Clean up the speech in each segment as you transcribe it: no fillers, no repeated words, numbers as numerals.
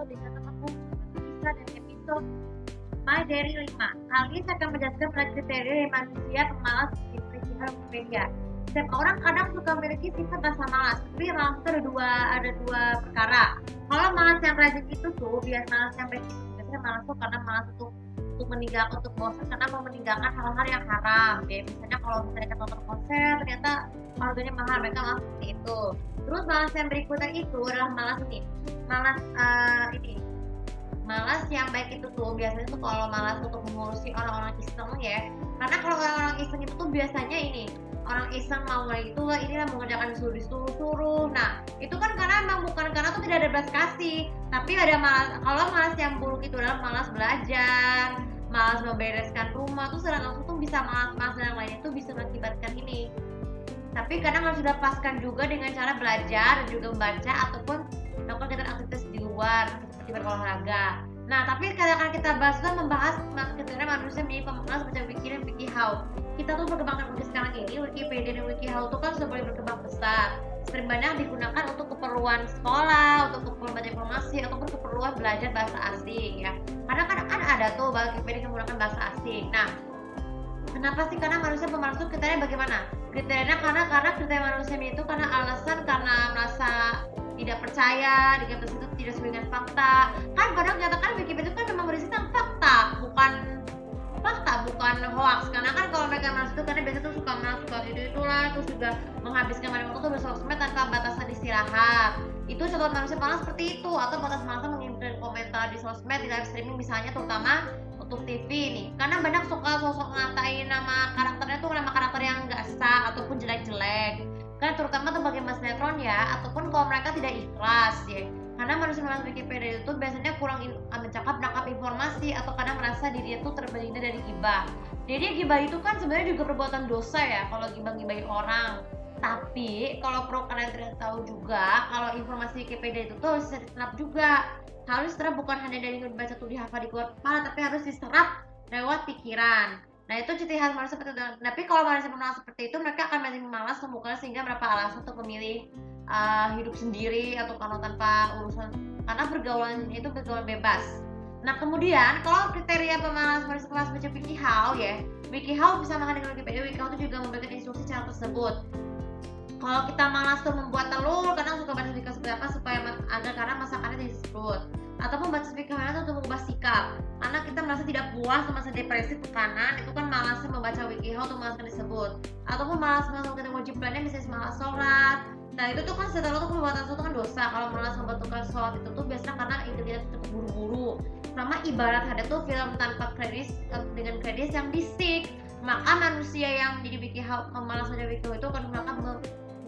dengan aku Lisa dan episode My Diary 5. Kali ini saya akan menjelaskan pada kriteria dari manusia pemalas di Wikipedia. Setiap orang kadang suka memiliki sifat rasa malas, tapi malas itu ada dua perkara. Kalau malas yang rajin itu tuh, biar malas yang baik itu biasanya malas tuh karena malas untuk meninggalkan, untuk bosan karena mau meninggalkan hal-hal yang haram ya. Misalnya kalau misalnya nonton konser ternyata harganya mahal, mereka malas seperti itu. Terus malas yang berikutnya itu adalah malas malas yang baik itu tuh biasanya tuh kalau malas untuk mengurusi orang-orang iseng ya. Karena kalau orang-orang iseng itu tuh biasanya orang iseng mau lagi itu inilah mengerjakan disuruh. Nah itu kan karena emang bukan karena tuh tidak ada belas kasih, tapi ada malas. Kalau malas yang buruk itu adalah malas belajar, malas membereskan rumah tuh secara langsung tuh bisa malas yang lainnya tuh bisa mengakibatkan ini. Tapi kadang harus didapaskan juga dengan cara belajar dan juga membaca ataupun melakukan kegiatan aktivitas di luar seperti berolahraga. Nah, tapi kadang-kadang kita bahas kan membahas kriteria manusia menjadi pemalas baca wiki dan wikiHow. Kita tuh berkembang teknologi sekarang ini, Wikipedia dan wikiHow tuh kan sudah boleh berkembang besar. Sering banyak digunakan untuk keperluan sekolah, untuk keperluan baca informasi ataupun keperluan belajar bahasa asing ya. Karena kan ada tuh Wikipedia yang menggunakan bahasa asing. Nah, kenapa sih? Karena manusia pemalas itu kriteria bagaimana? Kriterianya karena kriteria manusia itu karena alasan karena merasa tidak percaya dengan tersebut, tidak sesuai dengan fakta. Kan padahal menyatakan Wikipedia itu kan memang berisi tentang fakta, bukan hoax. Karena kan kalau mereka malas itu karena biasanya tuh suka itulah, terus juga menghabiskan banyak waktu bersosmed tanpa batasan istirahat. Itu contoh manusia malas seperti itu, atau batas malasnya mengirimkan komentar di sosmed, di live streaming misalnya, terutama untuk TV nih. Karena banyak suka sosok ngatain nama karakternya tuh nama karakter yang nggak sah ataupun jelek-jelek. Kan terutama tuh bagi mas sinetron ya, ataupun kalau mereka tidak ikhlas ya. Karena manusia malas Wikipedia itu biasanya kurang menangkap informasi atau kadang merasa dirinya tuh terbelina dari gibah. Jadi gibah itu kan sebenarnya juga perbuatan dosa ya kalau gibahin orang. Tapi kalau perlu kalian tidak tahu juga kalau informasi Wikipedia itu tuh harus diserap juga. Harus diserap bukan hanya dari membaca tuh dihafal di keluar kepala, tapi harus diserap lewat pikiran. Nah itu ciri khas manusia seperti itu. Tapi kalau manusia pemalas seperti itu, mereka akan menjadi malas membuka sehingga berapa alasan untuk memilih hidup sendiri atau kalau tanpa urusan, karena pergaulan itu pergaulan bebas. Nah kemudian kalau kriteria pemalas manusia pemalas baca wikiHow ya, wikiHow bisa makan dengan Wikipedia. wikiHow itu juga memberikan instruksi cara tersebut. Kalau kita malas tuh membuat telur, kadang suka baca speaker seperti apa supaya agar karena masakannya disebut, ataupun baca speaker mana untuk mengubah sikap karena kita merasa tidak puas, merasa depresi, tekanan, itu kan malasnya membaca wikiHow untuk malaskan disebut, ataupun malas melakukan kewajibannya misalnya malas sholat. Nah itu tuh kan setelah itu perbuatan itu kan dosa. Kalau malas membatalkan sholat itu tuh biasanya karena kita tuh buru-buru. Sama ibarat ada tuh film tanpa kredit dengan kredit yang disik. Maka manusia yang menjadi wikiHow, malas baca wikiHow itu kan maka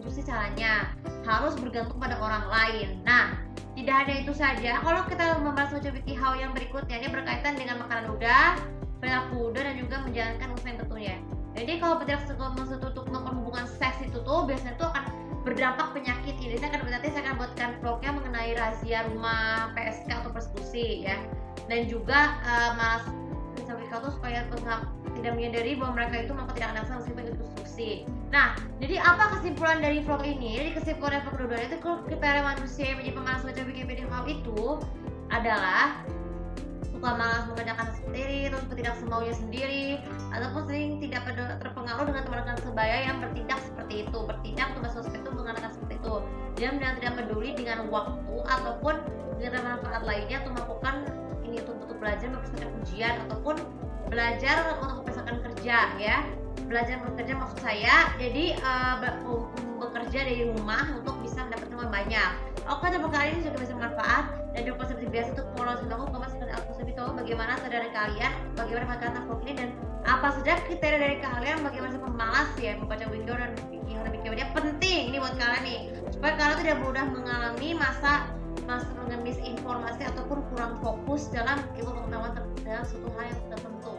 sih caranya harus bergantung pada orang lain. Nah, tidak hanya itu saja. Kalau kita membahas baca wikiHow yang berikutnya, ini berkaitan dengan makanan udah, perilaku udah, dan juga menjalankan usaha yang tentunya. Jadi kalau tidak untuk melakukan hubungan seks itu tuh biasanya tuh akan berdampak penyakit. Ini saya akan buatkan vlognya mengenai razia rumah, PSK atau persekusi ya. Dan juga malas wikiHow tuh supaya tidak menyadari bahwa mereka itu melakukan tindakan yang meskipun itu konstruksi. Nah, jadi apa kesimpulan dari vlog ini? Jadi kesimpulan vlog kedua itu kriteria manusia yang menjadi pemalas baca Wikipedia itu adalah suka malas mengerjakan sendiri, terus tidak semaunya sendiri, ataupun sering tidak terpengaruh dengan teman-teman sebaya yang bertindak seperti itu, bertindak untuk sosmed itu mengatakan seperti itu. Dia tidak peduli dengan waktu ataupun dengan manfaat lainnya untuk melakukan ini untuk belajar mempersiapkan ujian ataupun belajar untuk mempersiapkan kerja ya. Belajar bekerja maksud saya jadi bekerja dari rumah untuk bisa mendapatkan uang banyak. Oke, terima kali ini juga bisa bermanfaat dan juga seperti biasa untuk follow aku komen seperti aku sendiri tahu bagaimana sadar kalian, bagaimana mengatakan vlog ini dan apa saja kriteria dari kalian bagaimana pemalas ya membaca video dan Wikipedia penting ini buat kalian nih supaya kalian tidak mudah mengalami masa dengan misinformasi ataupun kurang fokus dalam ilmu pengetahuan dalam suatu hal yang tertentu.